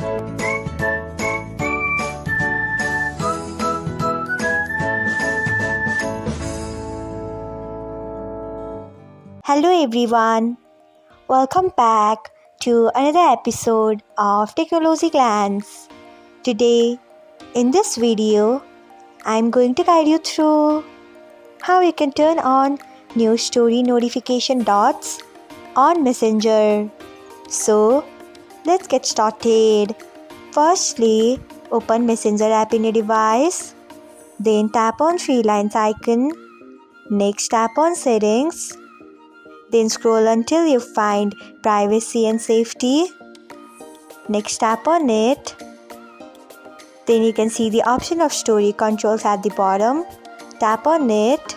Hello everyone, welcome back to another episode of Technologyglance. Today, in this video, I'm going to guide you through how you can turn on news story notification dots on Messenger. So, let's get started. Firstly, open Messenger app in your device. Then tap on three lines icon. Next, tap on settings. Then scroll until you find privacy and safety. Next, tap on it. Then you can see the option of story controls at the bottom. Tap on it.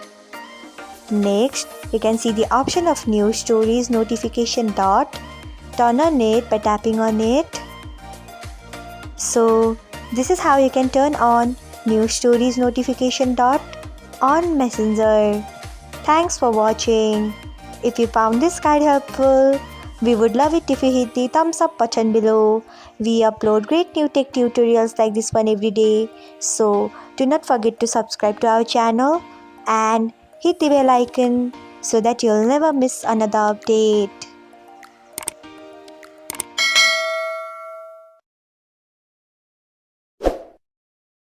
Next, you can see the option of news stories notification dot. Turn on it by tapping on it. So, this is how you can turn on news stories notification dot on Messenger. Thanks for watching. If you found this guide helpful, we would love it if you hit the thumbs up button below. We upload great new tech tutorials like this one every day. So do not forget to subscribe to our channel and hit the bell icon so that you'll never miss another update.